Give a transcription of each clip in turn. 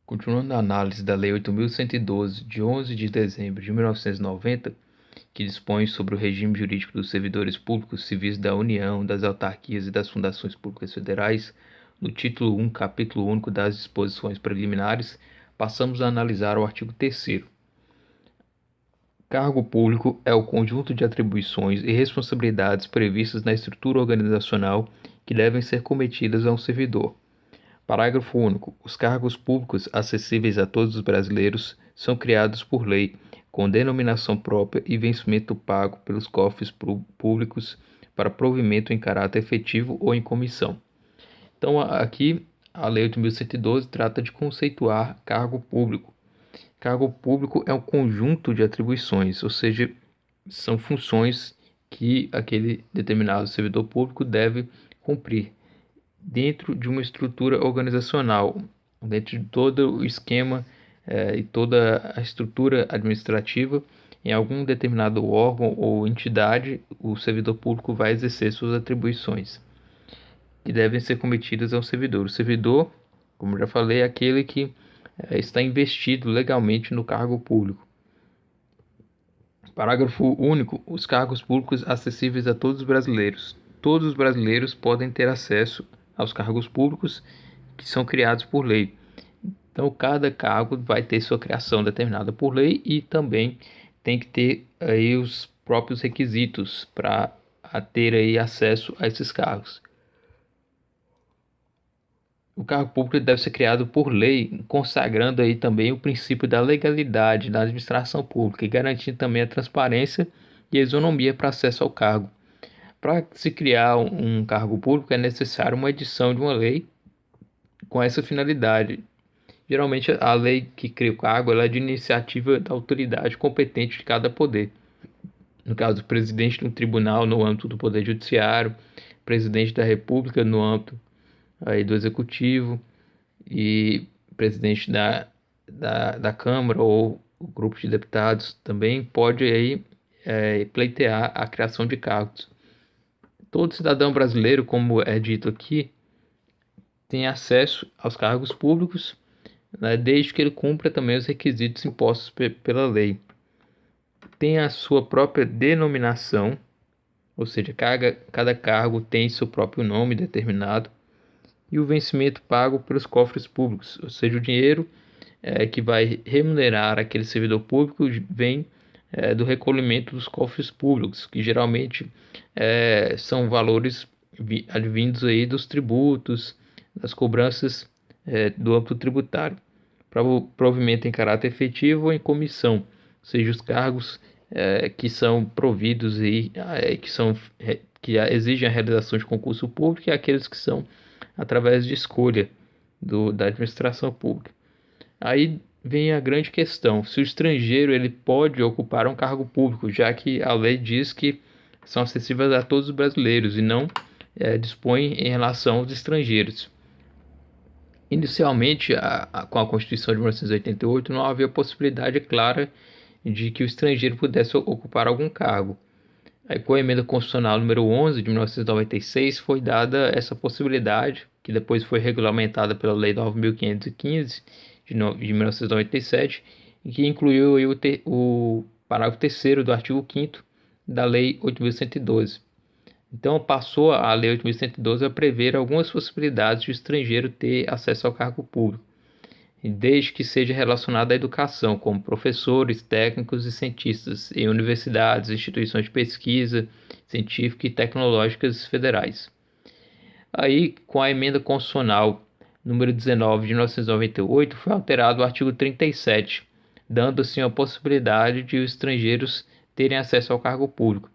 Continuando a análise da Lei 8.112, de 11 de dezembro de 1990, que dispõe sobre o regime jurídico dos servidores públicos civis da União, das autarquias e das fundações públicas federais, no título 1, capítulo único das disposições preliminares, passamos a analisar o artigo 3º. Cargo público é o conjunto de atribuições e responsabilidades previstas na estrutura organizacional que devem ser cometidas a um servidor. Parágrafo único. Os cargos públicos acessíveis a todos os brasileiros são criados por lei, com denominação própria e vencimento pago pelos cofres públicos para provimento em caráter efetivo ou em comissão. Então, aqui, a Lei 8.112 trata de conceituar cargo público. Cargo público é um conjunto de atribuições, ou seja, são funções que aquele determinado servidor público deve cumprir dentro de uma estrutura organizacional, dentro de todo o esquema e toda a estrutura administrativa. Em algum determinado órgão ou entidade, o servidor público vai exercer suas atribuições, que devem ser cometidas ao servidor. O servidor, como já falei, é aquele que está investido legalmente no cargo público. Parágrafo único. Os cargos públicos acessíveis a todos os brasileiros. Todos os brasileiros podem ter acesso aos cargos públicos que são criados por lei. Então, cada cargo vai ter sua criação determinada por lei e também tem que ter aí os próprios requisitos para ter aí acesso a esses cargos. O cargo público deve ser criado por lei, consagrando aí também o princípio da legalidade da administração pública e garantindo também a transparência e a isonomia para acesso ao cargo. Para se criar um cargo público é necessário uma edição de uma lei com essa finalidade. Geralmente a lei que cria o cargo ela é de iniciativa da autoridade competente de cada poder. No caso, o presidente de um tribunal no âmbito do Poder Judiciário, presidente da República no âmbito aí do Executivo e presidente da Câmara ou o grupo de deputados também pode aí pleitear a criação de cargos. Todo cidadão brasileiro, como é dito aqui, tem acesso aos cargos públicos, né, desde que ele cumpra também os requisitos impostos pela lei. Tem a sua própria denominação, ou seja, cada cargo tem seu próprio nome determinado, e o vencimento pago pelos cofres públicos, ou seja, o dinheiro que vai remunerar aquele servidor público vem do recolhimento dos cofres públicos, que geralmente são valores advindos aí dos tributos, das cobranças do âmbito tributário, para o provimento em caráter efetivo ou em comissão, ou seja, os cargos que são providos e que exigem a realização de concurso público e aqueles que são através de escolha da administração pública. Aí vem a grande questão: se o estrangeiro ele pode ocupar um cargo público, já que a lei diz que são acessíveis a todos os brasileiros e não dispõe em relação aos estrangeiros. Inicialmente, com a Constituição de 1988, não havia possibilidade clara de que o estrangeiro pudesse ocupar algum cargo. Aí, com a emenda constitucional número 11 de 1996, foi dada essa possibilidade, que depois foi regulamentada pela Lei 9.515 de 1997, e que incluiu aí o parágrafo 3º do artigo 5º da Lei 8.112. Então, passou a Lei 8.112 a prever algumas possibilidades de o estrangeiro ter acesso ao cargo público, desde que seja relacionado à educação, como professores, técnicos e cientistas em universidades, instituições de pesquisa científica e tecnológicas federais. Aí, com a emenda constitucional número 19 de 1998, foi alterado o artigo 37, dando assim a possibilidade de os estrangeiros terem acesso ao cargo público.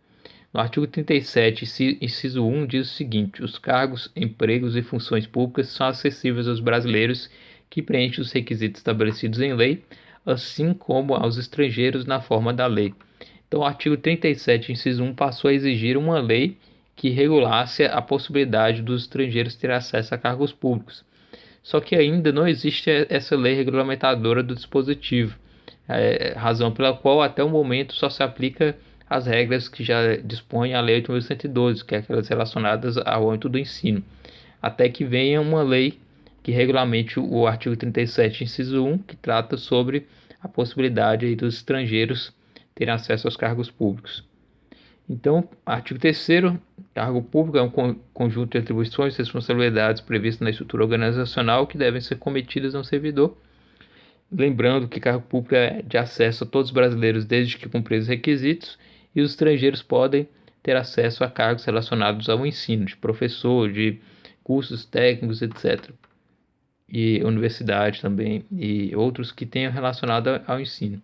No artigo 37, inciso 1, diz o seguinte: os cargos, empregos e funções públicas são acessíveis aos brasileiros que preenchem os requisitos estabelecidos em lei, assim como aos estrangeiros na forma da lei. Então, o artigo 37, inciso 1, passou a exigir uma lei que regulasse a possibilidade dos estrangeiros ter acesso a cargos públicos. Só que ainda não existe essa lei regulamentadora do dispositivo, razão pela qual até o momento só se aplica as regras que já dispõe a Lei 8.112, que é aquelas relacionadas ao âmbito do ensino, até que venha uma lei que regulamente o artigo 37, inciso 1, que trata sobre a possibilidade aí dos estrangeiros terem acesso aos cargos públicos. Então, artigo 3º, cargo público é um conjunto de atribuições e responsabilidades previstas na estrutura organizacional que devem ser cometidas a um servidor. Lembrando que cargo público é de acesso a todos os brasileiros desde que cumprirem os requisitos, e os estrangeiros podem ter acesso a cargos relacionados ao ensino, de professor, de cursos técnicos, etc. E universidade também, e outros que tenham relacionado ao ensino.